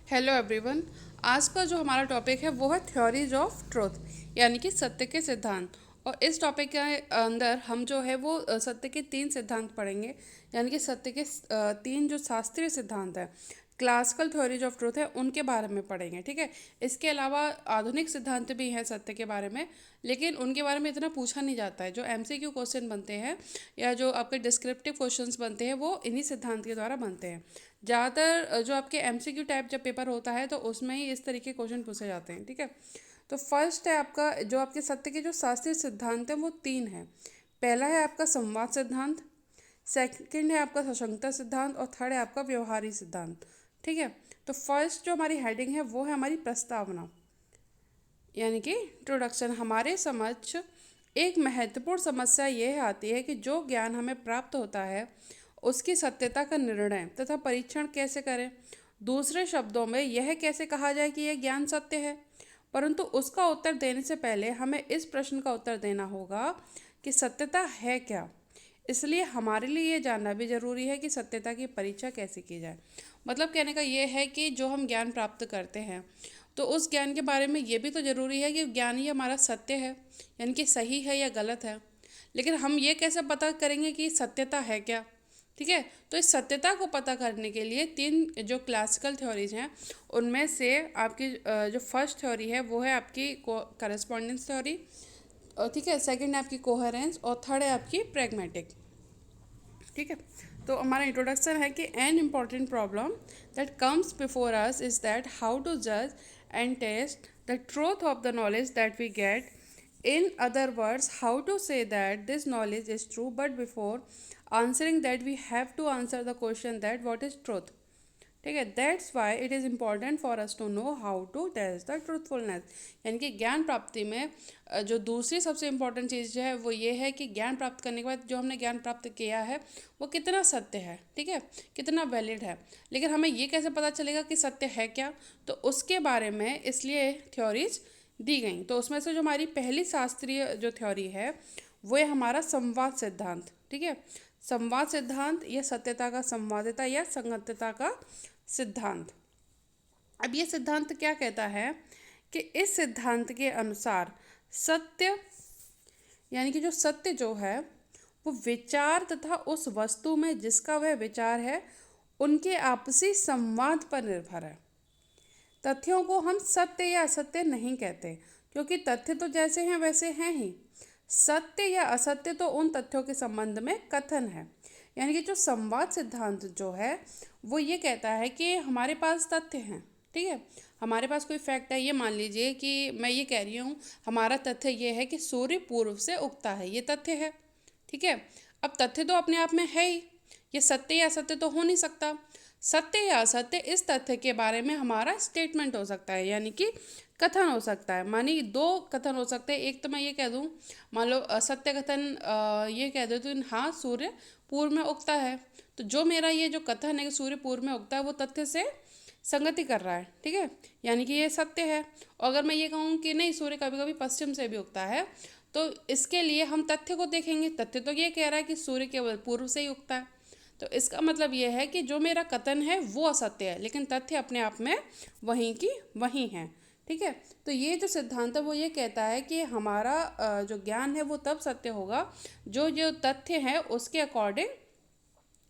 Hello everyone. आज का जो हमारा टॉपिक है वो है थ्योरीज ऑफ ट्रुथ, यानी कि सत्य के सिद्धांत। और इस टॉपिक के अंदर हम जो है वो सत्य के तीन सिद्धांत पढ़ेंगे, यानी कि सत्य के तीन जो शास्त्रीय सिद्धांत है, क्लासिकल थ्योरीज ऑफ ट्रुथ है, उनके बारे में पढ़ेंगे। ठीक है। इसके अलावा आधुनिक सिद्धांत भी हैं सत्य के बारे में, लेकिन उनके बारे में इतना पूछा नहीं जाता है। जो एमसीक्यू क्वेश्चन बनते हैं या जो आपके डिस्क्रिप्टिव क्वेश्चंस बनते हैं वो इन्हीं सिद्धांत के द्वारा बनते हैं। ज़्यादातर जो आपके एमसीक्यू टाइप जब पेपर होता है तो उसमें ही इस तरीके क्वेश्चन पूछे जाते हैं। ठीक है। तो फर्स्ट है आपका जो आपके सत्य के जो शास्त्रीय सिद्धांत हैं वो तीन है। पहला है आपका संवाद सिद्धांत, सेकंड है आपका सशंकता सिद्धांत और थर्ड है आपका व्यवहारी सिद्धांत। ठीक है। तो फर्स्ट जो हमारी हेडिंग है वो है हमारी प्रस्तावना, यानी कि इंट्रोडक्शन। हमारे समझ एक महत्वपूर्ण समस्या यह आती है कि जो ज्ञान हमें प्राप्त होता है उसकी सत्यता का निर्णय तथा परीक्षण कैसे करें। दूसरे शब्दों में यह कैसे कहा जाए कि यह ज्ञान सत्य है। परंतु उसका उत्तर देने से पहले हमें इस प्रश्न का उत्तर देना होगा कि सत्यता है क्या। इसलिए हमारे लिए ये जानना भी जरूरी है कि सत्यता की परीक्षा कैसे की जाए। मतलब कहने का ये है कि जो हम ज्ञान प्राप्त करते हैं तो उस ज्ञान के बारे में ये भी तो जरूरी है कि ज्ञान ही हमारा सत्य है, यानी कि सही है या गलत है। लेकिन हम ये कैसे पता करेंगे कि सत्यता है क्या। ठीक है। तो इस सत्यता को पता करने के लिए तीन जो क्लासिकल थ्योरीज हैं उनमें से आपकी जो फर्स्ट थ्योरी है वो है आपकी करस्पॉन्डेंस थ्योरी। और ठीक है, सेकंड है आपकी कोहेरेंस और थर्ड है आपकी प्रैग्मेटिक। ठीक है। तो हमारा इंट्रोडक्शन है कि an important problem that comes before us is that how to जज and test the truth of the knowledge that we get. In other words, how to say that this knowledge is true, but before answering that, we have to answer the question that what is truth. ठीक है। That's why it is important for us to know how to test the truthfulness. यानी कि ज्ञान प्राप्ति में जो दूसरी सबसे इम्पॉर्टेंट चीज़ है वो ये है कि ज्ञान प्राप्त करने के बाद जो हमने ज्ञान प्राप्त किया है वो कितना सत्य है। ठीक है, कितना वैलिड है। लेकिन हमें ये कैसे पता चलेगा कि सत्य है क्या, तो उसके बारे में इसलिए थ्योरीज दी गई। तो उसमें से जो हमारी पहली शास्त्रीय जो थ्योरी है वो है हमारा संवाद सिद्धांत। ठीक है। संवाद सिद्धांत या सत्यता का संवादिता या संगतता का सिद्धांत। अब ये सिद्धांत क्या कहता है कि इस सिद्धांत के अनुसार सत्य, यानी कि जो सत्य जो है वो विचार तथा उस वस्तु में जिसका वह विचार है उनके आपसी संवाद पर निर्भर है। तथ्यों को हम सत्य या असत्य नहीं कहते, क्योंकि तथ्य तो जैसे हैं वैसे हैं ही। सत्य या असत्य तो उन तथ्यों के संबंध में कथन है। यानी कि जो संवाद सिद्धांत जो है वो ये कहता है कि हमारे पास तथ्य हैं। ठीक है। हमारे पास कोई फैक्ट है, ये मान लीजिए कि मैं ये कह रही हूँ हमारा तथ्य ये है कि सूर्य पूर्व से उगता है, ये तथ्य है। ठीक है। अब तथ्य तो अपने आप में है ही, ये सत्य या असत्य तो हो नहीं सकता। सत्य या असत्य इस तथ्य के बारे में हमारा स्टेटमेंट हो सकता है, यानी कि कथन हो सकता है। मानिए दो कथन हो सकते हैं। एक तो मैं ये कह दूं, मान लो सत्य कथन ये कह दो तो हाँ सूर्य पूर्व में उगता है, तो जो मेरा ये जो कथन है कि सूर्य पूर्व में उगता है वो तथ्य से संगति कर रहा है। ठीक है, यानी कि ये सत्य है। और अगर मैं ये कहूँ कि नहीं सूर्य कभी कभी पश्चिम से भी उगता है, तो इसके लिए हम तथ्य को देखेंगे। तथ्य तो ये कह रहा है कि सूर्य केवल पूर्व से ही उगता है, तो इसका मतलब ये है कि जो मेरा कथन है वो असत्य है, लेकिन तथ्य अपने आप में वहीं की वहीं है। ठीक है। तो ये जो सिद्धांत है वो ये कहता है कि हमारा जो ज्ञान है वो तब सत्य होगा जो जो तथ्य है उसके अकॉर्डिंग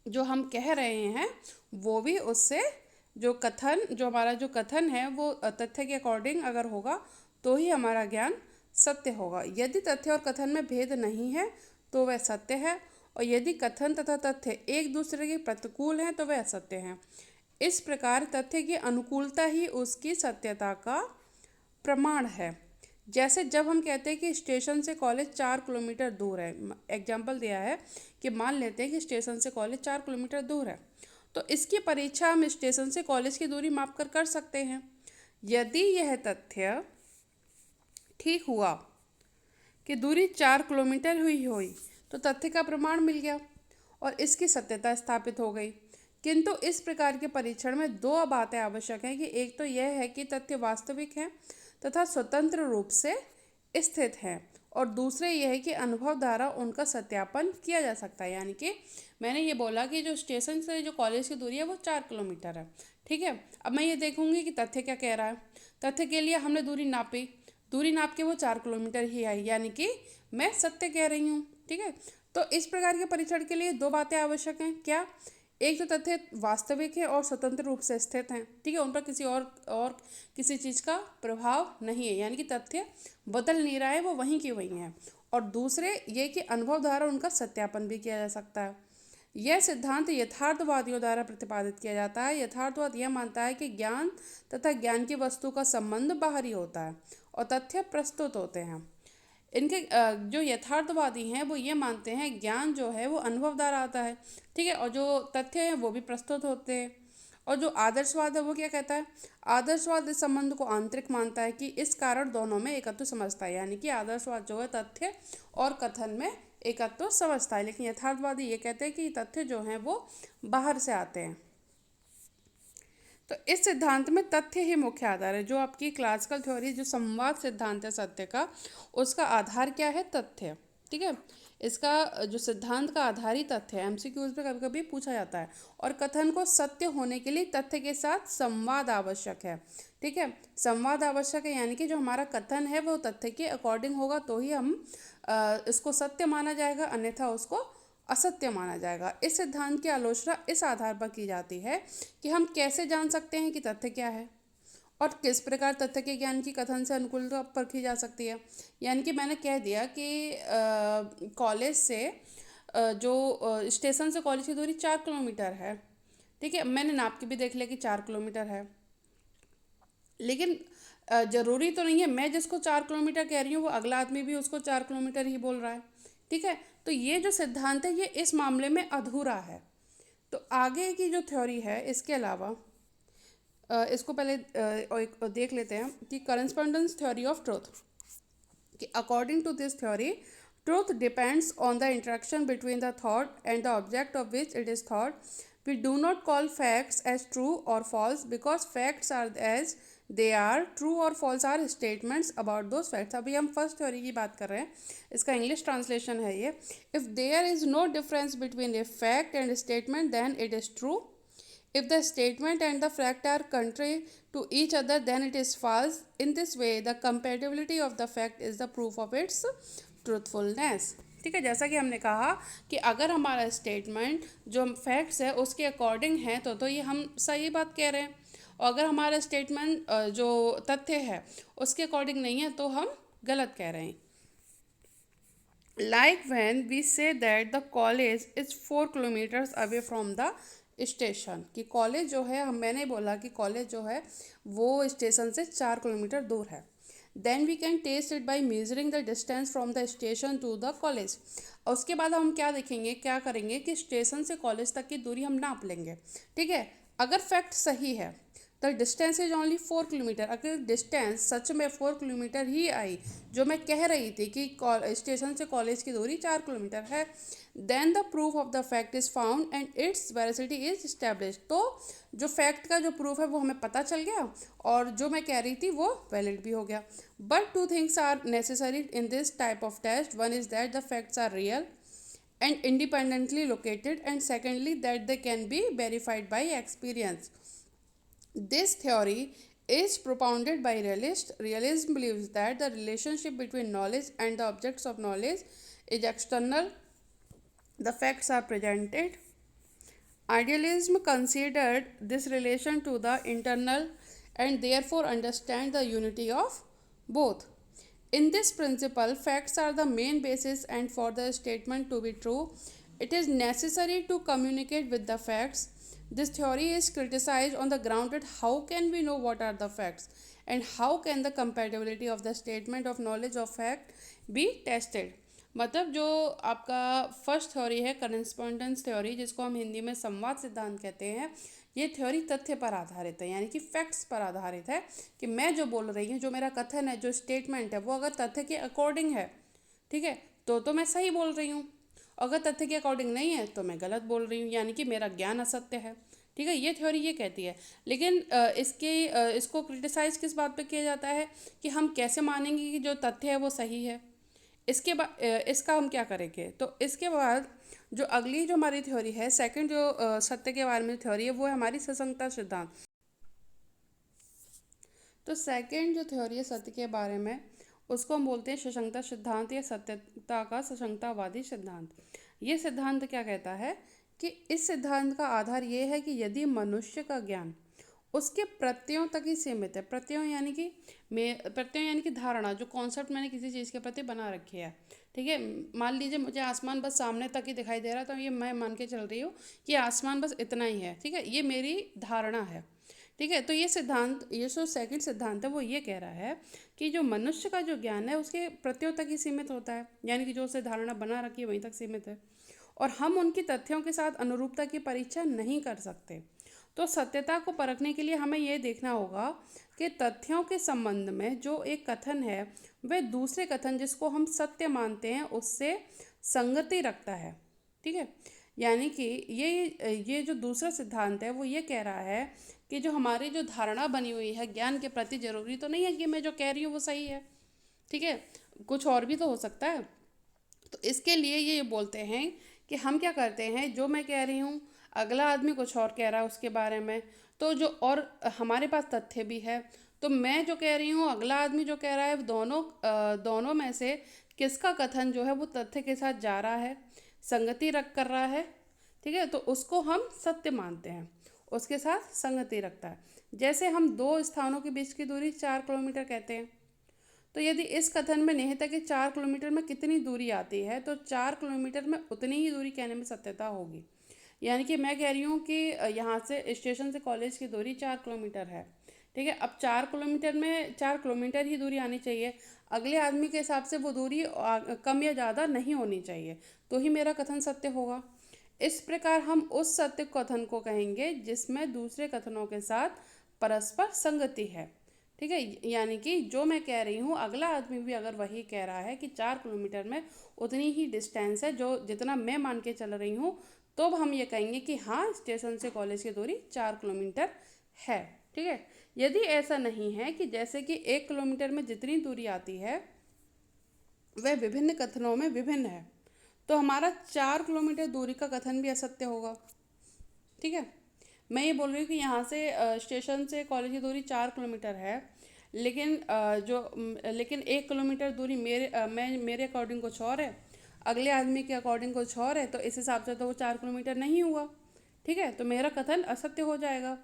जो हम कह रहे हैं वो भी उससे जो हमारा जो कथन है वो तथ्य के अकॉर्डिंग अगर होगा तो ही हमारा ज्ञान सत्य होगा। यदि तथ्य और कथन में भेद नहीं है तो वह सत्य है, और यदि कथन तथा तथ्य एक दूसरे के प्रतिकूल हैं तो वह असत्य हैं। इस प्रकार तथ्य की अनुकूलता ही उसकी सत्यता का प्रमाण है। जैसे जब हम कहते हैं कि स्टेशन से कॉलेज 4 किलोमीटर दूर है, एग्जाम्पल दिया है कि मान लेते हैं कि स्टेशन से कॉलेज 4 किलोमीटर दूर है, तो इसकी परीक्षा हम स्टेशन से कॉलेज की दूरी माप कर सकते हैं। यदि यह तथ्य ठीक हुआ कि दूरी 4 किलोमीटर हुई तो तथ्य का प्रमाण मिल गया और इसकी सत्यता स्थापित हो गई। किंतु इस प्रकार के परीक्षण में दो बातें आवश्यक हैं कि एक तो यह है कि तथ्य वास्तविक हैं तथा स्वतंत्र रूप से स्थित हैं, और दूसरे ये है कि अनुभव द्वारा उनका सत्यापन किया जा सकता है। यानी कि मैंने ये बोला कि जो स्टेशन से जो कॉलेज की दूरी है वो 4 किलोमीटर है। ठीक है, अब मैं ये देखूंगी कि तथ्य क्या कह रहा है। तथ्य के लिए हमने दूरी नापी, दूरी नाप के वो 4 किलोमीटर ही आई, यानी कि मैं सत्य कह रही हूँ। ठीक है, तो इस प्रकार के परीक्षण के लिए दो बातें आवश्यक हैं। क्या? एक तो तथ्य वास्तविक है और स्वतंत्र रूप से स्थित हैं। ठीक है, उन पर किसी और किसी चीज़ का प्रभाव नहीं है, यानी कि तथ्य बदल नहीं रहा है, वो वहीं की वहीं है। और दूसरे ये कि अनुभव द्वारा उनका सत्यापन भी किया जा सकता है। यह सिद्धांत यथार्थवादियों द्वारा प्रतिपादित किया जाता है। यथार्थवाद यह मानता है कि ज्ञान तथा ज्ञान की वस्तु का संबंध बाहरी होता है और तथ्य प्रस्तुत होते हैं। इनके जो यथार्थवादी हैं वो ये मानते हैं ज्ञान जो है वो अनुभव द्वारा आता है। ठीक है, और जो तथ्य हैं वो भी प्रस्तुत होते हैं। और जो आदर्शवाद है वो क्या कहता है? आदर्शवाद इस संबंध को आंतरिक मानता है कि इस कारण दोनों में एकत्व समझता है। यानी कि आदर्शवाद जो है तथ्य और कथन में एकत्व समझता है, लेकिन यथार्थवादी ये कहते हैं कि तथ्य जो हैं वो बाहर से आते हैं। तो इस सिद्धांत में तथ्य ही मुख्य आधार है। जो आपकी क्लासिकल थ्योरी जो संवाद सिद्धांत है सत्य का, उसका आधार क्या है? तथ्य। ठीक है, इसका जो सिद्धांत का आधार ही तथ्य है। एमसीक्यूज में कभी कभी पूछा जाता है। और कथन को सत्य होने के लिए तथ्य के साथ संवाद आवश्यक है। ठीक है, संवाद आवश्यक है, यानी कि जो हमारा कथन है वो तथ्य के अकॉर्डिंग होगा तो ही हम इसको सत्य माना जाएगा, अन्यथा उसको असत्य माना जाएगा। इस सिद्धांत की आलोचना इस आधार पर की जाती है कि हम कैसे जान सकते हैं कि तथ्य क्या है और किस प्रकार तथ्य के ज्ञान की कथन से अनुकूलता परखी जा सकती है। यानी कि मैंने कह दिया कि कॉलेज से स्टेशन से कॉलेज की दूरी 4 किलोमीटर है। ठीक है, मैंने नाप के भी देख लिया कि 4 किलोमीटर है, लेकिन जरूरी तो नहीं है मैं जिसको 4 किलोमीटर कह रही हूँ वो अगला आदमी भी उसको 4 किलोमीटर ही बोल रहा है। ठीक है, तो ये जो सिद्धांत है ये इस मामले में अधूरा है। तो आगे की जो थ्योरी है इसके अलावा इसको पहले एक देख लेते हैं कि करस्पॉन्डेंस थ्योरी ऑफ ट्रूथ। कि according to this theory truth depends on the interaction between the thought and the object of which it is thought. We do not call facts as true or false because facts are as they are. True or false are statements about those facts. अभी हम first theory की बात कर रहे हैं, इसका English translation है ये। If there is no difference between a fact and a statement then it is true. If the statement and the fact are contrary to each other then it is false. In this way the compatibility of the fact is the proof of its truthfulness. ठीक है, जैसा कि हमने कहा कि अगर हमारा statement जो फैक्ट्स है उसके अकॉर्डिंग है तो ये हम सही बात कह रहे हैं, और अगर हमारा स्टेटमेंट जो तथ्य है उसके अकॉर्डिंग नहीं है तो हम गलत कह रहे हैं। Like when we say that the college is 4 kilometers away from the station. कि कॉलेज जो है मैंने बोला कि कॉलेज जो है वो स्टेशन से 4 किलोमीटर दूर है। Then we can test it by measuring the distance from the station to the college. और उसके बाद हम क्या करेंगे कि स्टेशन से कॉलेज तक की दूरी हम नाप लेंगे। ठीक है, अगर फैक्ट सही है the distance is only 4 kilometre. अगर डिस्टेंस सच में 4 किलोमीटर ही आई जो मैं कह रही थी कि स्टेशन से कॉलेज की दूरी 4 किलोमीटर है, then the proof of the fact is found and its veracity is establish. तो जो फैक्ट का जो प्रूफ है वो हमें पता चल गया और जो मैं कह रही थी वो वैलिड भी हो गया। But two things are necessary in this type of test. One is that the facts are real and independently located, and secondly that they can be verified by experience. This theory is propounded by realists. Realism believes that the relationship between knowledge and the objects of knowledge is external. The facts are presented. Idealism considered this relation to the internal and therefore understand the unity of both. In this principle, facts are the main basis, and for the statement to be true, it is necessary to communicate with the facts. This theory is criticized on the ground that how can we know what are the facts and how can the compatibility of the statement of knowledge of fact be tested. मतलब जो आपका first theory है correspondence theory, जिसको हम हिंदी में संवाद सिद्धांत कहते हैं, ये थ्योरी तथ्य पर आधारित है, यानी कि फैक्ट्स पर आधारित है। कि मैं जो बोल रही हूँ, जो मेरा कथन है, जो स्टेटमेंट है, वो अगर तथ्य के अकॉर्डिंग है, ठीक है, तो मैं सही बोल रही हूँ। अगर तथ्य के अकॉर्डिंग नहीं है तो मैं गलत बोल रही हूँ, यानी कि मेरा ज्ञान असत्य है। ठीक है, ये थ्योरी ये कहती है। लेकिन इसको क्रिटिसाइज किस बात पे किया जाता है कि हम कैसे मानेंगे कि जो तथ्य है वो सही है। इसका हम क्या करेंगे, तो इसके बाद जो अगली जो हमारी थ्योरी है, सेकंड जो सत्य के बारे में थ्योरी है, वो है हमारी सशंकता सिद्धांत। तो सेकंड जो थ्योरी है सत्य के बारे में, उसको हम बोलते हैं सशंकता सिद्धांत या सत्यता का सशंकतावादी सिद्धांत। ये सिद्धांत क्या कहता है कि इस सिद्धांत का आधार ये है कि यदि मनुष्य का ज्ञान उसके प्रत्ययों तक ही सीमित है। प्रत्ययों यानी कि धारणा, जो कॉन्सेप्ट मैंने किसी चीज़ के प्रति बना रखी है, ठीक है। मान लीजिए मुझे आसमान बस सामने तक ही दिखाई दे रहा है, तो ये मैं मान के चल रही हूँ कि आसमान बस इतना ही है, ठीक है, ये मेरी धारणा है, ठीक है। तो ये सिद्धांत, ये जो सेकंड सिद्धांत है, वो ये कह रहा है कि जो मनुष्य का जो ज्ञान है उसके प्रत्ययों तक ही सीमित होता है, यानी कि जो उसे धारणा बना रखी है वहीं तक सीमित है, और हम उनकी तथ्यों के साथ अनुरूपता की परीक्षा नहीं कर सकते। तो सत्यता को परखने के लिए हमें यह देखना होगा कि तथ्यों के संबंध में जो एक कथन है वह दूसरे कथन जिसको हम सत्य मानते हैं उससे संगति रखता है, ठीक है। यानी कि ये जो दूसरा सिद्धांत है वो ये कह रहा है कि जो हमारी जो धारणा बनी हुई है ज्ञान के प्रति, जरूरी तो नहीं है कि मैं जो कह रही हूँ वो सही है, ठीक है, कुछ और भी तो हो सकता है। तो इसके लिए ये बोलते हैं कि हम क्या करते हैं, जो मैं कह रही हूँ अगला आदमी कुछ और कह रहा है उसके बारे में, तो जो और हमारे पास तथ्य भी है, तो मैं जो कह रही हूँ अगला आदमी जो कह रहा है, दोनों में से किसका कथन जो है वो तथ्य के साथ जा रहा है, संगति रख कर रहा है, ठीक है, तो उसको हम सत्य मानते हैं, उसके साथ संगति रखता है। जैसे हम दो स्थानों के बीच की दूरी 4 किलोमीटर कहते हैं, तो यदि इस कथन में निहित है कि 4 किलोमीटर में कितनी दूरी आती है, तो 4 किलोमीटर में उतनी ही दूरी कहने में सत्यता होगी। यानी कि मैं कह रही हूँ कि यहाँ से स्टेशन से कॉलेज की दूरी 4 किलोमीटर है, ठीक है। अब 4 किलोमीटर में 4 किलोमीटर ही दूरी आनी चाहिए, अगले आदमी के हिसाब से वो दूरी कम या ज़्यादा नहीं होनी चाहिए, तो ही मेरा कथन सत्य होगा। इस प्रकार हम उस सत्य कथन को कहेंगे जिसमें दूसरे कथनों के साथ परस्पर संगति है, ठीक है। यानी कि जो मैं कह रही हूँ अगला आदमी भी अगर वही कह रहा है कि 4 किलोमीटर में उतनी ही डिस्टेंस है जो जितना मैं मान के चल रही हूँ, तो अब हम ये कहेंगे कि हाँ स्टेशन से कॉलेज की दूरी 4 किलोमीटर है, ठीक है। यदि ऐसा नहीं है कि जैसे कि 1 किलोमीटर में जितनी दूरी आती है वह विभिन्न कथनों में विभिन्न है, तो हमारा 4 किलोमीटर दूरी का कथन भी असत्य होगा, ठीक है। मैं ये बोल रही हूँ कि यहाँ से स्टेशन से कॉलेज की दूरी 4 किलोमीटर है, लेकिन लेकिन 1 किलोमीटर दूरी मेरे अकॉर्डिंग कुछ और है, अगले आदमी के अकॉर्डिंग कुछ और है, तो इस हिसाब से तो वो 4 किलोमीटर नहीं हुआ, ठीक है, तो मेरा कथन असत्य हो जाएगा।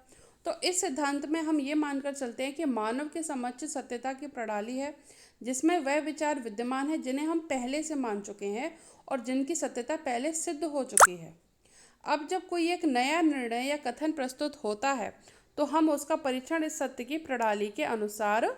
तो इस सिद्धांत में हम ये मानकर चलते हैं कि मानव के समक्ष सत्यता की प्रणाली है जिसमें वह विचार विद्यमान है जिन्हें हम पहले से मान चुके हैं और जिनकी सत्यता पहले सिद्ध हो चुकी है। अब जब कोई एक नया निर्णय या कथन प्रस्तुत होता है तो हम उसका परीक्षण इस सत्य की प्रणाली के अनुसार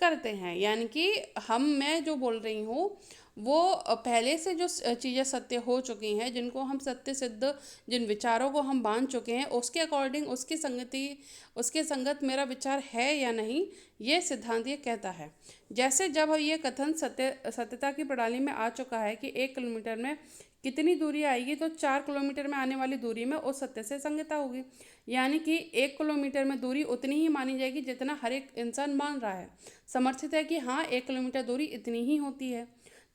करते हैं। यानी कि मैं जो बोल रही हूँ वो पहले से जो चीज़ें सत्य हो चुकी हैं, जिनको हम सत्य सिद्ध, जिन विचारों को हम मान चुके हैं, उसके अकॉर्डिंग उसके संगत मेरा विचार है या नहीं, ये सिद्धांत ये कहता है। जैसे जब ये कथन सत्यता की प्रणाली में आ चुका है कि 1 किलोमीटर में कितनी दूरी आएगी, तो 4 किलोमीटर में आने वाली दूरी में उस सत्य से संगता होगी। यानी कि 1 किलोमीटर में दूरी उतनी ही मानी जाएगी जितना हर एक इंसान मान रहा है, समर्थित है कि हाँ 1 किलोमीटर दूरी इतनी ही होती है,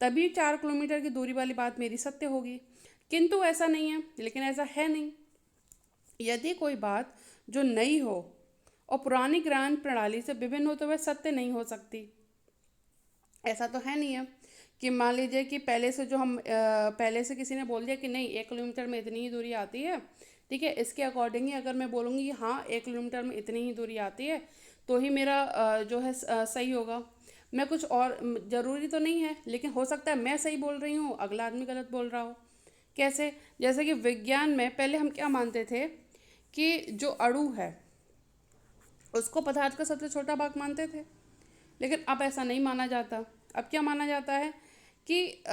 तभी 4 किलोमीटर की दूरी वाली बात मेरी सत्य होगी। किंतु ऐसा नहीं है, लेकिन ऐसा है नहीं। यदि कोई बात जो नई हो और पुरानी ज्ञान प्रणाली से विभिन्न हो तो वह सत्य नहीं हो सकती। ऐसा तो है नहीं है कि मान लीजिए कि पहले से किसी ने बोल दिया कि नहीं 1 किलोमीटर में इतनी ही दूरी आती है, ठीक है, इसके अकॉर्डिंग ही अगर मैं बोलूँगी कि हाँ 1 किलोमीटर में इतनी ही दूरी आती है, तो ही मेरा जो है सही होगा। मैं कुछ और ज़रूरी तो नहीं है, लेकिन हो सकता है मैं सही बोल रही हूँ अगला आदमी गलत बोल रहा हो। कैसे? जैसे कि विज्ञान में पहले हम क्या मानते थे कि जो अणु है उसको पदार्थ का सबसे छोटा भाग मानते थे, लेकिन अब ऐसा नहीं माना जाता। अब क्या माना जाता है कि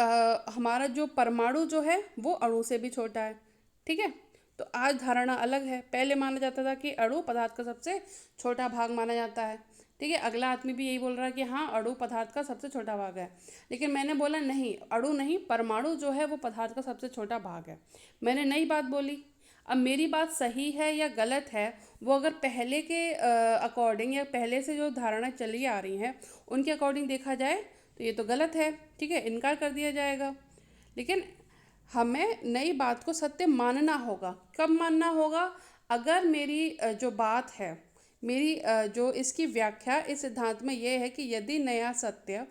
हमारा जो परमाणु जो है वो अणु से भी छोटा है, ठीक है। तो आज धारणा अलग है, पहले माना जाता था कि अणु पदार्थ का सबसे छोटा भाग माना जाता है, ठीक है। अगला आदमी भी यही बोल रहा है कि हाँ अणु पदार्थ का सबसे छोटा भाग है, लेकिन मैंने बोला नहीं, अणु नहीं, परमाणु जो है वो पदार्थ का सबसे छोटा भाग है। मैंने नई बात बोली। अब मेरी बात सही है या गलत है, वो अगर पहले के अकॉर्डिंग या पहले से जो धारणा चली आ रही हैं उनके अकॉर्डिंग देखा जाए तो ये तो गलत है, ठीक है, इनकार कर दिया जाएगा। लेकिन हमें नई बात को सत्य मानना होगा। कब मानना होगा? अगर मेरी जो बात है, मेरी जो इसकी व्याख्या इस सिद्धांत में ये है कि यदि नया सत्य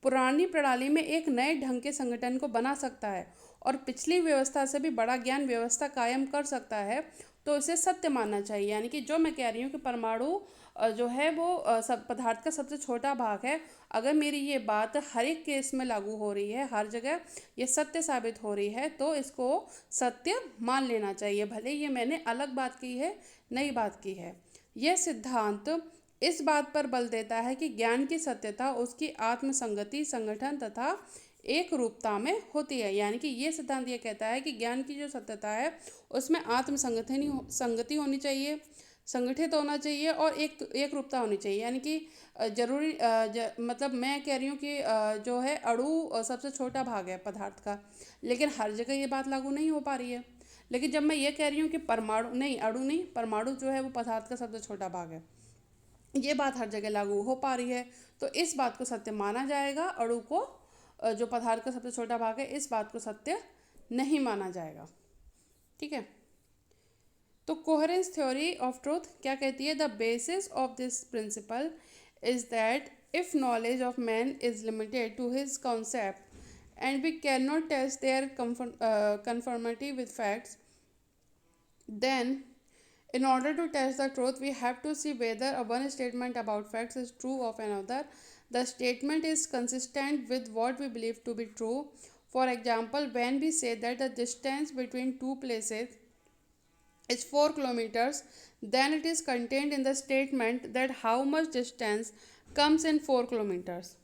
पुरानी प्रणाली में एक नए ढंग के संगठन को बना सकता है और पिछली व्यवस्था से भी बड़ा ज्ञान व्यवस्था कायम कर सकता है, तो इसे सत्य मानना चाहिए। यानी कि जो मैं कह रही हूँ कि परमाणु जो है वो सब पदार्थ का सबसे छोटा भाग है, अगर मेरी ये बात हर एक केस में लागू हो रही है, हर जगह ये सत्य साबित हो रही है, तो इसको सत्य मान लेना चाहिए, भले ये मैंने अलग बात की है, नई बात की है। यह सिद्धांत इस बात पर बल देता है कि ज्ञान की सत्यता उसकी आत्मसंगति, संगठन तथा एक रूपता में होती है। यानी कि ये सिद्धांत ये कहता है कि ज्ञान की जो सत्यता है उसमें आत्मसंगठन संगति होनी चाहिए, संगठित होना चाहिए और एक रूपता होनी चाहिए। यानी कि जरूरी मतलब मैं कह रही हूँ कि जो है अणु सबसे छोटा भाग है पदार्थ का, लेकिन हर जगह ये बात लागू नहीं हो पा रही है। लेकिन जब मैं ये कह रही हूँ कि परमाणु नहीं, अणु नहीं, परमाणु जो है वो पदार्थ का सबसे छोटा भाग है, ये बात हर जगह लागू हो पा रही है, तो इस बात को सत्य माना जाएगा। अणु को जो पदार्थ का सबसे छोटा भाग है, इस बात को सत्य नहीं माना जाएगा, ठीक है। तो कोहेरेंस थ्योरी ऑफ ट्रूथ क्या कहती है? The basis of this principle is that if knowledge of man is limited to his concept and we can not test their conformity with facts, then in order to test the truth we have to see whether a one statement about facts is true of another. The statement is consistent with what we believe to be true. For example, when we say that the distance between two places is 4 kilometers, then it is contained in the statement that how much distance comes in 4 kilometers.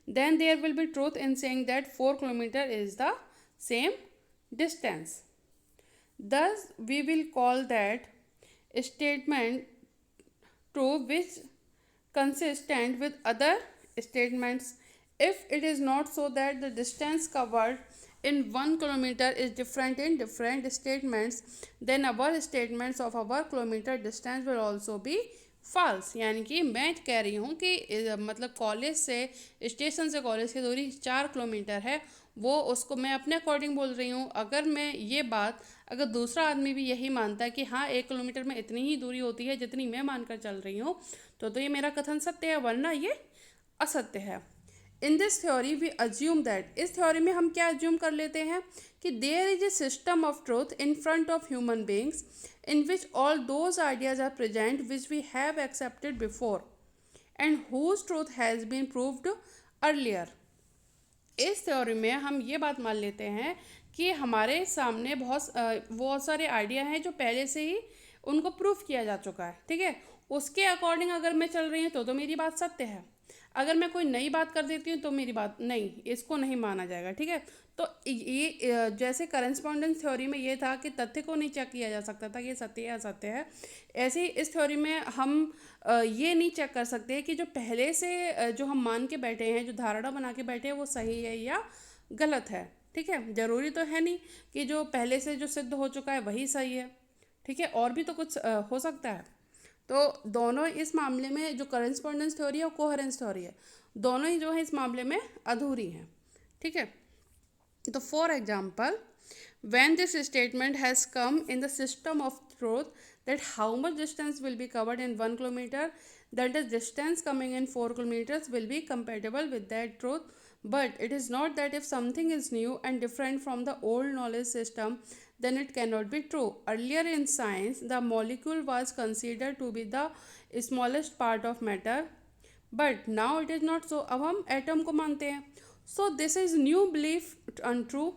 Then there will be truth in saying that 4 kilometers is the same distance. Thus, we will call that statement true which consistent with other statements. If it is not so that the distance covered in 1 kilometer is different in different statements, then our statements of our kilometer distance will also be false. यानी कि मैं कह रही हूँ कि मतलब college से station से कॉलेज की दूरी 4 किलोमीटर है, वो उसको मैं अपने अकॉर्डिंग बोल रही हूँ। अगर मैं ये बात, अगर दूसरा आदमी भी यही मानता है कि हाँ 1 किलोमीटर में इतनी ही दूरी होती है जितनी मैं मानकर चल रही हूँ, तो ये मेरा कथन सत्य है, वरना ये असत्य है। In this theory we assume that, इस थ्योरी में हम क्या अज्यूम कर लेते हैं कि there is a system of truth in front of human beings in which all those ideas are present which we have accepted before and whose truth has been proved earlier. इस theory में हम ये बात मान लेते हैं कि हमारे सामने बहुत सारे आइडिया हैं जो पहले से ही उनको प्रूफ किया जा चुका है, ठीक है। उसके अकॉर्डिंग अगर मैं चल रही हूँ तो मेरी बात सत्य है। अगर मैं कोई नई बात कर देती हूँ तो मेरी बात नहीं, इसको नहीं माना जाएगा, ठीक है। तो ये जैसे करेस्पॉन्डेंस थ्योरी में ये था कि तथ्य को नहीं चेक किया जा सकता था कि ये सत्य है असत्य है, ऐसे ही इस थ्योरी में हम ये नहीं चेक कर सकते कि जो पहले से जो हम मान के बैठे हैं, जो धारणा बना के बैठे हैं, वो सही है या गलत है, ठीक है। ज़रूरी तो है नहीं कि जो पहले से जो सिद्ध हो चुका है वही सही है, ठीक है, और भी तो कुछ हो सकता है। तो दोनों इस मामले में जो करेस्पॉन्डेंस थ्योरी है और कोहेरेंस थ्योरी है, दोनों ही जो है इस मामले में अधूरी हैं, ठीक है। तो for example, when this statement has come in the system of truth that how much distance will be covered in 1 kilometer, that the distance coming in 4 kilometers will be compatible with that truth. But it is not that if something is new and different from the old knowledge system, then it cannot be true. Earlier in science, the molecule was considered to be the smallest part of matter, but now it is not so. अब हम atom को मानते हैं, so this is new belief untrue.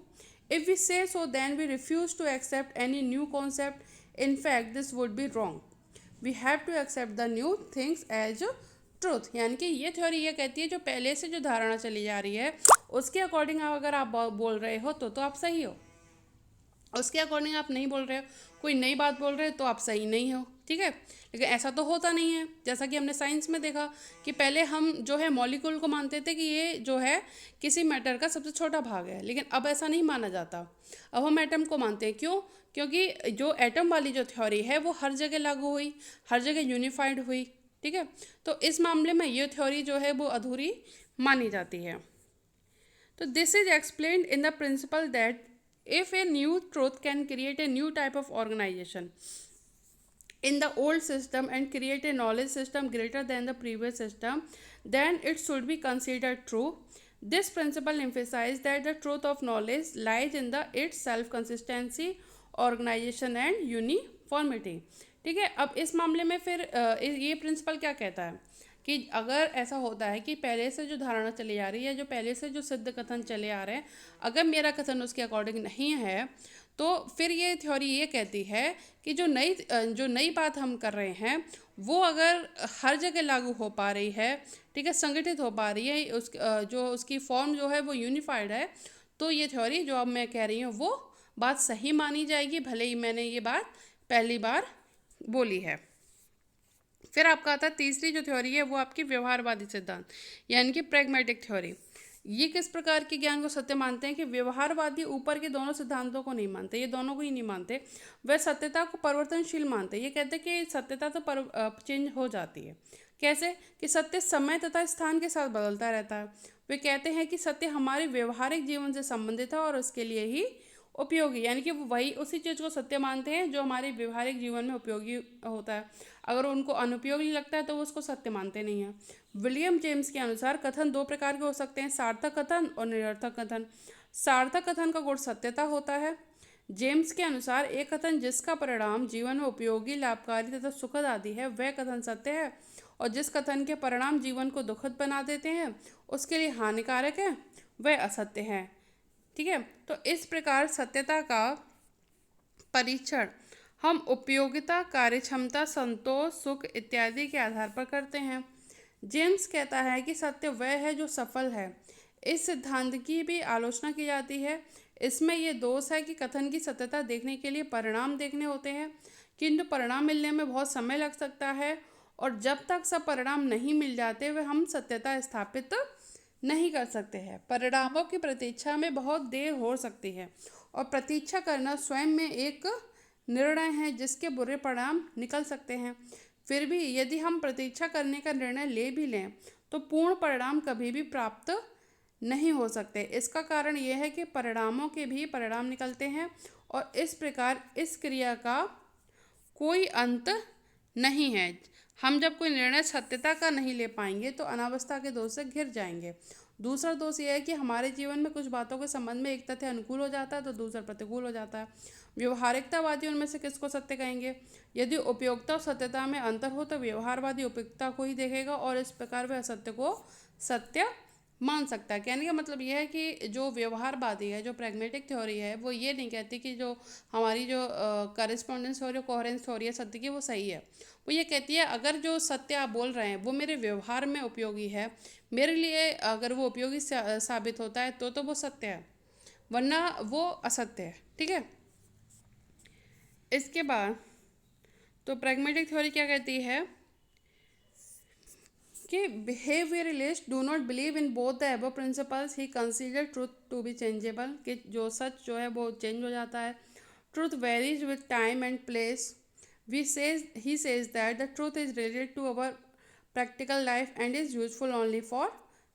If we say so, then we refuse to accept any new concept. In fact, this would be wrong. We have to accept the new things as truth. यानी कि ये theory ये कहती है जो पहले से जो धारणा चली जा रही है उसके अकॉर्डिंग अगर आप बोल रहे हो तो आप सही हो, उसके अकॉर्डिंग आप नहीं बोल रहे हो, कोई नई बात बोल रहे हो तो आप सही नहीं हो, ठीक है। लेकिन ऐसा तो होता नहीं है। जैसा कि हमने साइंस में देखा कि पहले हम जो है मॉलिक्यूल को मानते थे कि ये जो है किसी मैटर का सबसे छोटा भाग है, लेकिन अब ऐसा नहीं माना जाता। अब हम एटम को मानते हैं, क्यों? क्योंकि जो एटम वाली जो थ्योरी है वो हर जगह लागू हुई, हर जगह यूनिफाइड हुई, ठीक है। तो इस मामले में ये थ्योरी जो है वो अधूरी मानी जाती है। तो this is explained in the principal that if a new truth can create a new type of organization in the old system and create a knowledge system greater than the previous system, then it should be considered true. This principle emphasizes that the truth of knowledge lies in the its self consistency, organization and uniformity. ठीक है, अब इस मामले में फिर ये principal क्या कहता है कि अगर ऐसा होता है कि पहले से जो धारणा चली आ रही है, जो पहले से जो सिद्ध कथन चले आ रहे हैं, अगर मेरा कथन उसके अकॉर्डिंग नहीं है, तो फिर ये थ्योरी ये कहती है कि जो नई बात हम कर रहे हैं वो अगर हर जगह लागू हो पा रही है, ठीक है, संगठित हो पा रही है, जो उसकी फॉर्म जो है वो यूनिफाइड है, तो ये थ्योरी जो अब मैं कह रही हूँ वो बात सही मानी जाएगी, भले ही मैंने ये बात पहली बार बोली है। फिर आपका आता है तीसरी जो थ्योरी है वो आपकी व्यवहारवादी सिद्धांत यानी कि प्रैग्मेटिक थ्योरी। ये किस प्रकार के ज्ञान को सत्य मानते हैं कि व्यवहारवादी ऊपर के दोनों सिद्धांतों को नहीं मानते, ये दोनों को ही नहीं मानते, वह सत्यता को परिवर्तनशील मानते हैं। ये कहते हैं कि सत्यता तो चेंज हो जाती है। कैसे कि सत्य समय तथा स्थान के साथ बदलता रहता है। वे कहते हैं कि सत्य हमारे व्यवहारिक जीवन से संबंधित है और उसके लिए ही उपयोगी, यानी कि वो वही उसी चीज़ को सत्य मानते हैं जो हमारे व्यवहारिक जीवन में उपयोगी होता है। अगर उनको अनुपयोगी लगता है तो वो उसको सत्य मानते नहीं हैं। विलियम जेम्स के अनुसार कथन दो प्रकार के हो सकते हैं, सार्थक कथन और निरर्थक कथन। सार्थक कथन का गुण सत्यता होता है। जेम्स के अनुसार एक कथन जिसका परिणाम जीवन में उपयोगी, लाभकारी तथा सुखद आदि है वह कथन सत्य है, और जिस कथन के परिणाम जीवन को दुखद बना देते हैं उसके लिए हानिकारक है वह असत्य है। ठीक है, तो इस प्रकार सत्यता का परीक्षण हम उपयोगिता, कार्यक्षमता, संतोष, सुख इत्यादि के आधार पर करते हैं। जेम्स कहता है कि सत्य वह है जो सफल है। इस सिद्धांत की भी आलोचना की जाती है। इसमें यह दोष है कि कथन की सत्यता देखने के लिए परिणाम देखने होते हैं, किंतु परिणाम मिलने में बहुत समय लग सकता है, और जब तक सब परिणाम नहीं मिल जाते वे हम सत्यता स्थापित नहीं कर सकते हैं। परिणामों की प्रतीक्षा में बहुत देर हो सकती है, और प्रतीक्षा करना स्वयं में एक निर्णय है जिसके बुरे परिणाम निकल सकते हैं। फिर भी यदि हम प्रतीक्षा करने का निर्णय ले भी लें तो पूर्ण परिणाम कभी भी प्राप्त नहीं हो सकते। इसका कारण यह है कि परिणामों के भी परिणाम निकलते हैं, और इस प्रकार इस क्रिया का कोई अंत नहीं है। हम जब कोई निर्णय सत्यता का नहीं ले पाएंगे तो अनावस्था के दोष से घिर जाएंगे। दूसरा दोष यह है कि हमारे जीवन में कुछ बातों के संबंध में एक तथ्य अनुकूल हो जाता है तो दूसरा प्रतिकूल हो जाता है। व्यवहारिकतावादी उनमें से किसको सत्य कहेंगे? यदि उपयोगिता और सत्यता में अंतर हो तो व्यवहारवादी उपयुक्तता को ही देखेगा, और इस प्रकार वह असत्य को सत्य मान सकता है। कहने का मतलब यह है कि जो व्यवहारवादी है, जो प्रैग्मेटिक थ्योरी है, वो ये नहीं कहती कि जो हमारी जो करेस्पॉन्डेंस थ्योरी, कोहेरेंस थ्योरी है सत्य की, वो सही है। वो ये कहती है अगर जो सत्य आप बोल रहे हैं वो मेरे व्यवहार में उपयोगी है, मेरे लिए अगर वो उपयोगी साबित होता है तो वो सत्य है, वरना वो असत्य है। ठीक है, इसके बाद तो प्रैग्मेटिक थ्योरी क्या कहती है कि behaviouralist do not believe in both the above principles, he consider truth to be changeable, कि जो सच जो है वो चेंज हो जाता है। Truth varies with time and place. he says that the truth is related to our practical life and is useful only for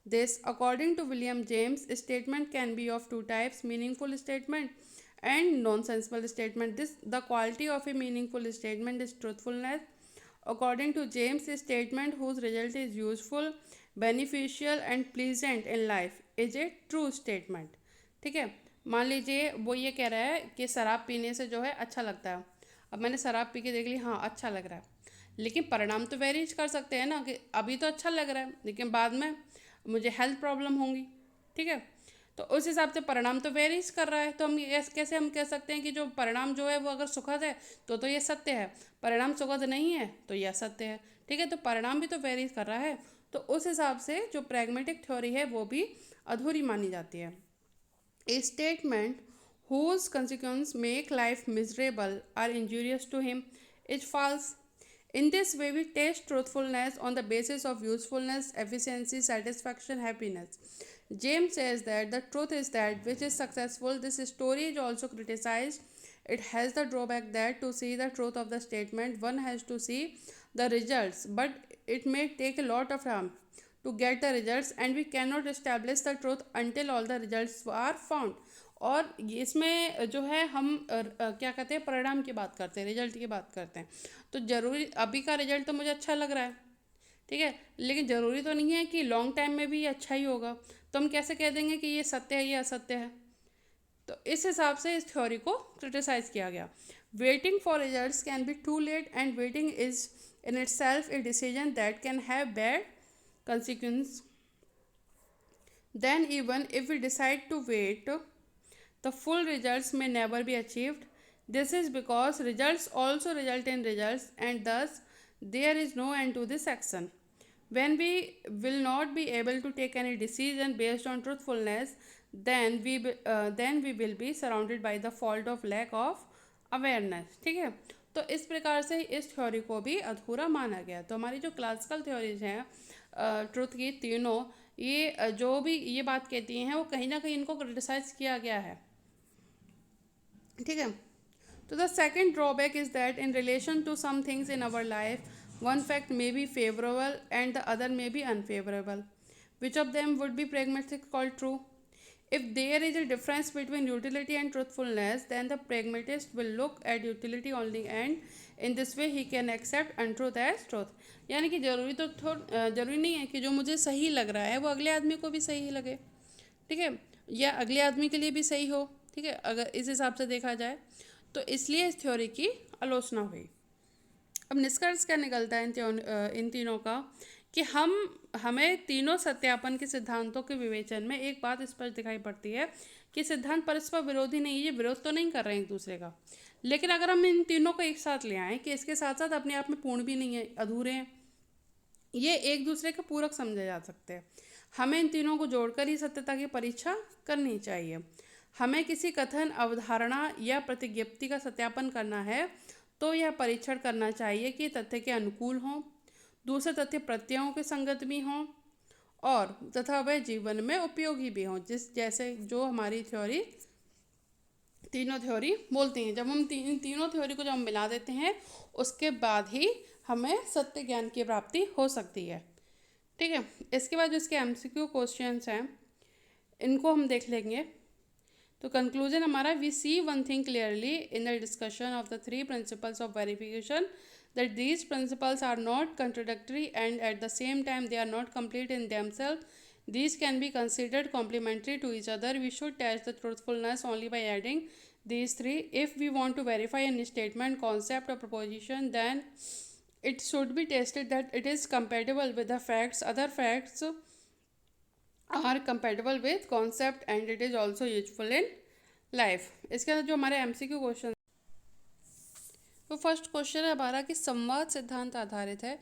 this. According to William James, statement can be of two types: meaningful statement and nonsensical statement. The quality of a meaningful statement is truthfulness. According to James, a statement whose result is useful, beneficial and pleasant in life is a true statement. ठीक है, मान लीजिए वो ये कह रहा है कि शराब पीने से जो है अच्छा लगता है। अब मैंने शराब पी के देख ली, हाँ अच्छा लग रहा है, लेकिन परिणाम तो वेरीज कर सकते हैं ना, कि अभी तो अच्छा लग रहा है लेकिन बाद में मुझे हेल्थ प्रॉब्लम होंगी। ठीक है, तो उस हिसाब से परिणाम तो वेरीज कर रहा है, तो हम कैसे हम कह सकते हैं कि जो परिणाम जो है वो अगर सुखद है तो ये सत्य है, परिणाम सुखद नहीं है तो यह असत्य है। ठीक है, तो परिणाम भी तो वेरीज कर रहा है, तो उस हिसाब से जो प्रैग्मेटिक थ्योरी है वो भी अधूरी मानी जाती है। ए statement whose consequences make life miserable or injurious to him is false. In this way, we test truthfulness on the basis of usefulness, efficiency, satisfaction, happiness. James says that the truth is that which is successful. This story is also criticized. It has the drawback that to see the truth of the statement, one has to see the results, but it may take a lot of time. to get the results and we cannot establish the truth until all the results are found. और इसमें जो है हम क्या कहते हैं, परिणाम की बात करते हैं, रिजल्ट की बात करते हैं। तो ज़रूरी अभी का रिजल्ट तो मुझे अच्छा लग रहा है, ठीक है, लेकिन ज़रूरी तो नहीं है कि लॉन्ग टाइम में भी ये अच्छा ही होगा। तो हम कैसे कह देंगे कि ये सत्य है, ये असत्य है? तो इस हिसाब से इस थ्योरी को क्रिटिसाइज किया गया। Waiting for results can be too late and waiting is in itself a decision that can have bad consequences. Then even if we decide to wait, the full results may never be achieved. This is because results also result in results and thus there is no end to this action. When we will not be able to take any decision based on truthfulness, then we will be surrounded by the fault of lack of awareness. ठीक है, तो इस प्रकार से इस theory को भी अधूरा माना गया। तो हमारी जो क्लासिकल थ्योरीज हैं ट्रुथ की तीनों, ये जो भी ये बात कहती हैं वो कहीं ना कहीं इनको क्रिटिसाइज किया गया है। ठीक है, तो the second drawback is that in relation to some things in our life one fact may be favourable and the other may be unfavourable, which of them would be pragmatic called true. If there is a difference between utility and truthfulness, then the pragmatist will look at utility only and in this way he can accept untruth as truth. यानी कि जरूरी नहीं है कि जो मुझे सही लग रहा है वो अगले आदमी को भी सही लगे, ठीक है, या अगले आदमी के लिए भी सही हो, ठीक है, अगर इस हिसाब से देखा जाए तो इसलिए इस थ्योरी की आलोचना हुई। अब निष्कर्ष क्या निकलता है इन तीनों का कि हमें तीनों सत्यापन के सिद्धांतों के विवेचन में एक बात स्पष्ट दिखाई पड़ती है कि सिद्धांत परस्पर विरोधी नहीं, ये विरोध तो नहीं कर रहे हैं एक दूसरे का, लेकिन अगर हम इन तीनों को एक साथ ले आएँ कि इसके साथ साथ अपने आप में पूर्ण भी नहीं है, अधूरे हैं, ये एक दूसरे के पूरक समझे जा सकते हैं। हमें इन तीनों को जोड़कर ही सत्यता की परीक्षा करनी चाहिए। हमें किसी कथन, अवधारणा या प्रतिज्ञप्ति का सत्यापन करना है तो यह परीक्षण करना चाहिए कि तथ्य के अनुकूल हों, दूसरे तथ्य प्रत्ययों के संगत भी हों और तथा वह जीवन में उपयोगी भी हों, जैसे जो हमारी थ्योरी तीनों थ्योरी बोलती हैं। जब हम तीनों थ्योरी को जब हम मिला देते हैं उसके बाद ही हमें सत्य ज्ञान की प्राप्ति हो सकती है। ठीक है, इसके बाद जो इसके MCQ क्वेश्चंस हैं इनको हम देख लेंगे। तो कंक्लूजन हमारा, we see one thing clearly in the discussion of the three principles of verification that these principles are not contradictory and at the same time they are not complete in themselves. These can be considered complementary to each other. We should test the truthfulness only by adding these three. If we want to verify any statement, concept or proposition, then it should be tested that it is compatible with the facts. Other facts are compatible with concept and it is also useful in life. इसके अंदर जो हमारे MCQ question, तो first question है हमारा कि संवाद सिद्धांत आधारित है,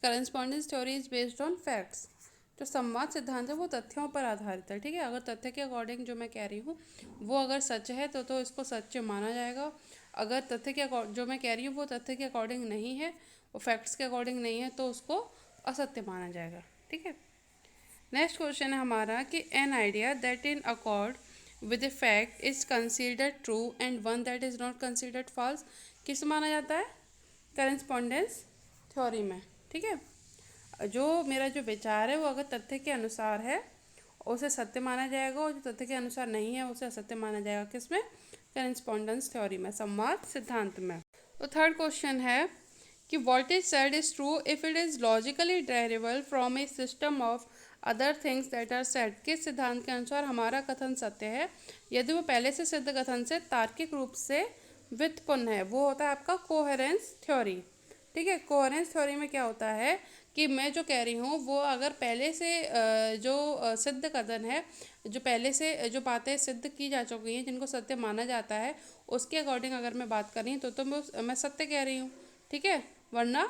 correspondence theory is based on facts. जो संवाद सिद्धांत है वो तथ्यों पर आधारित है, ठीक है, अगर तथ्य के अकॉर्डिंग जो मैं कह रही हूँ वो अगर सच है तो इसको सच माना जाएगा। अगर तथ्य के जो मैं कह रही हूँ वो तथ्य के अकॉर्डिंग नहीं है, वो फैक्ट्स के अकॉर्डिंग नहीं है, तो उसको असत्य माना जाएगा। ठीक है, नेक्स्ट क्वेश्चन है हमारा कि an idea that in accord with a fact is considered true and one that is not considered false किस माना जाता है? करेस्पॉन्डेंस थ्योरी में। ठीक है, जो मेरा जो विचार है वो अगर तथ्य के अनुसार है उसे सत्य माना जाएगा और जो तथ्य के अनुसार नहीं है उसे असत्य माना जाएगा। किसमें? करेस्पॉन्डेंस थ्योरी में, संवाद सिद्धांत में। तो थर्ड क्वेश्चन है कि what is said is true if it is logically derivable from a system of other things that are said. किस सिद्धांत के अनुसार हमारा कथन सत्य है यदि वो पहले से सिद्ध कथन से तार्किक रूप से व्युत्पन्न है? वो होता है आपका कोहेरेंस थ्योरी। ठीक है, कोहेरेंस थ्योरी में क्या होता है कि मैं जो कह रही हूँ वो अगर पहले से जो सिद्ध कथन है, जो पहले से जो बातें सिद्ध की जा चुकी हैं जिनको सत्य माना जाता है उसके अकॉर्डिंग अगर मैं बात कर रही हूँ तो मैं सत्य कह रही हूँ। ठीक है, वरना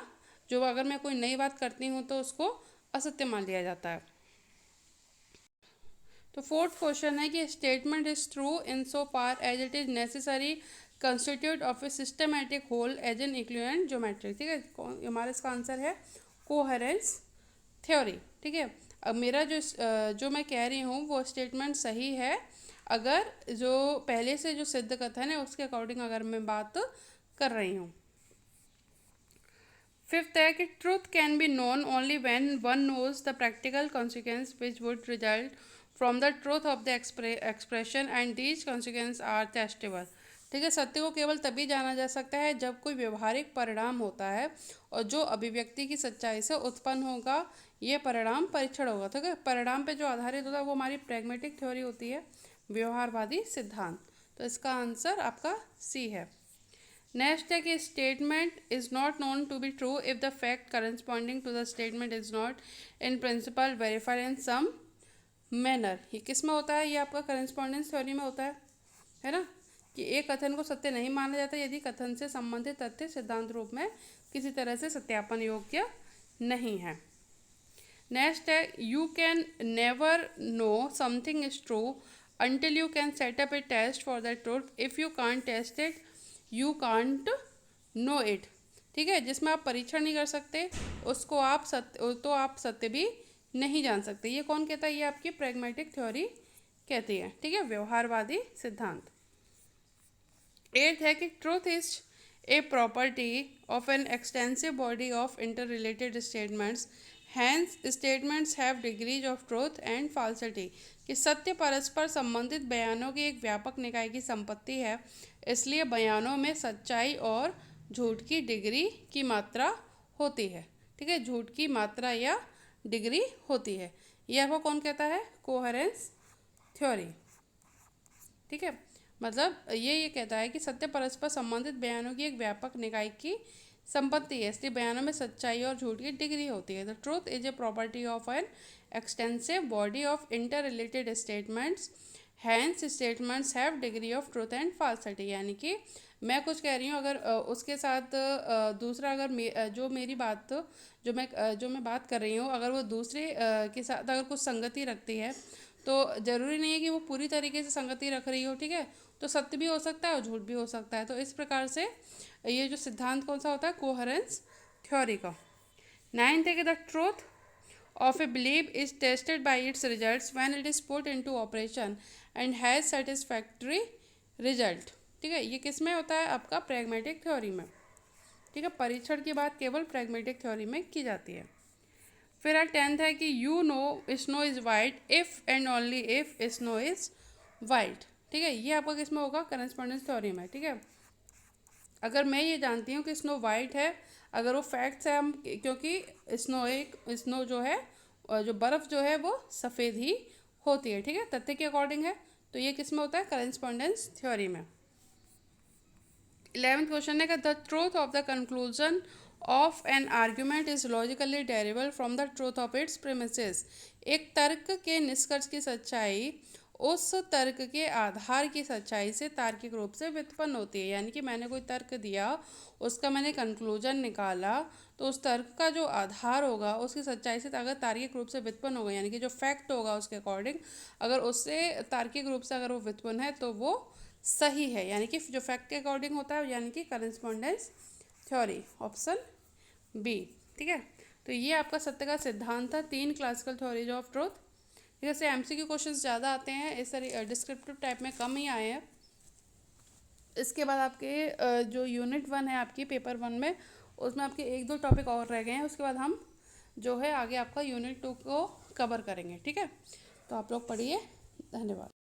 जो अगर मैं कोई नई बात करती हूँ तो उसको असत्य मान लिया जाता है। तो फोर्थ क्वेश्चन है कि statement is true in so far as it is necessary constitute of a systematic whole as an equivalent geometry. ठीक है, हमारा इसका आंसर है कोहेरेंस थ्योरी। ठीक है, अब मेरा जो मैं कह रही हूँ वो स्टेटमेंट सही है अगर जो पहले से जो सिद्ध कथन है उसके अकॉर्डिंग अगर मैं बात कर रही हूँ। फिफ्थ है कि truth can be known only when one knows the practical consequence which would result from the truth of the expression and these consequence are testable. ठीक है, सत्य को केवल तभी जाना जा सकता है जब कोई व्यवहारिक परिणाम होता है और जो अभिव्यक्ति की सच्चाई से उत्पन्न होगा ये परिणाम परीक्षण होगा। ठीक है, परिणाम पे जो आधारित होता है वो हमारी प्रैग्मेटिक थ्योरी होती है, व्यवहारवादी सिद्धांत। तो इसका आंसर आपका सी है। नेक्स्ट है कि statement is not known to be true if the fact corresponding to the statement is not in principle verified in some manner. ये किस में होता है? ये आपका करस्पॉन्डेंस थ्योरी में होता है ना, कि एक कथन को सत्य नहीं माना जाता यदि कथन से संबंधित तथ्य सिद्धांत रूप में किसी तरह से सत्यापन योग्य नहीं है। नेक्स्ट है you can never know something is true until you can set up a test for that truth. If you can't test it, you can't know it. ठीक है, जिसमें आप परीक्षण नहीं कर सकते उसको आप सत्य भी नहीं जान सकते। ये कौन कहता है? ये आपकी प्रैग्मेटिक थ्योरी कहती है। ठीक है, व्यवहारवादी सिद्धांत। एट है कि truth is a property of an extensive body of inter related statements, hence statements have degrees of truth and falsity. कि सत्य परस्पर संबंधित बयानों की एक व्यापक निकाय की संपत्ति है, इसलिए बयानों में सच्चाई और झूठ की डिग्री की मात्रा होती है। ठीक है, झूठ की मात्रा या डिग्री होती है। यह आपको कौन कहता है? Coherence theory. ठीक है, मतलब ये कहता है कि सत्य परस्पर संबंधित बयानों की एक व्यापक निकाय की संपत्ति है, इसलिए बयानों में सच्चाई और झूठ की डिग्री होती है। The truth is a property of an extensive body of inter related statements, hence statements have degree of truth and falsity. यानी कि मैं कुछ कह रही हूँ, अगर उसके साथ दूसरा अगर जो मेरी बात जो मैं बात कर रही हूँ अगर वो दूसरे के साथ अगर कुछ संगति रखती है तो ज़रूरी नहीं है कि वो पूरी तरीके से संगति रख रही हो। ठीक है, तो सत्य भी हो सकता है और झूठ भी हो सकता है। तो इस प्रकार से ये जो सिद्धांत कौन सा होता है? कोहेरेंस थ्योरी का। नाइन्थ है कि the truth of a belief is tested by its results when it is put into operation and has satisfactory result। ठीक है, ये किस में होता है? आपका प्रैग्मेटिक थ्योरी में। ठीक है, परीक्षण की बात केवल प्रैग्मेटिक थ्योरी में की जाती है। फिर टेंथ है कि you know snow is white if and only if snow is white. ठीक है, ये आपका किस में होगा? करस्पॉन्डेंस थ्योरी में। ठीक है, अगर मैं ये जानती हूँ कि स्नो वाइट है, अगर वो फैक्ट्स है हम, क्योंकि स्नो जो है जो बर्फ़ जो है वो सफ़ेद ही होती है। ठीक है, तथ्य के अकॉर्डिंग है, तो ये किस में होता है? करस्पॉन्डेंस थ्योरी में। 11th क्वेश्चन है कि the truth of the conclusion of an argument is logically derivable from the truth of its premises. एक तर्क के निष्कर्ष की सच्चाई उस तर्क के आधार की सच्चाई से तार्किक रूप से व्युत्पन्न होती है। यानी कि मैंने कोई तर्क दिया, उसका मैंने कंक्लूजन निकाला, तो उस तर्क का जो आधार होगा उसकी सच्चाई से अगर तार्किक रूप से व्युत्पन्न होगा, यानी कि जो फैक्ट होगा उसके अकॉर्डिंग अगर उससे तार्किक रूप से अगर वो व्युत्पन्न है तो वो सही है, यानी कि जो फैक्ट के अकॉर्डिंग होता है, यानी कि करस्पॉन्डेंस थ्योरी, ऑप्शन बी। ठीक है, तो ये आपका सत्य का सिद्धांत था। 3 क्लासिकल थ्योरीज ऑफ ट्रूथ। जैसे एमसीक्यू क्वेश्चंस ज़्यादा आते हैं, इस तरह डिस्क्रिप्टिव टाइप में कम ही आए हैं। इसके बाद आपके जो यूनिट 1 है आपकी पेपर 1 में, उसमें आपके 1-2 टॉपिक और रह गए हैं। उसके बाद हम जो है आगे आपका यूनिट 2 को कवर करेंगे। ठीक है, तो आप लोग पढ़िए। धन्यवाद।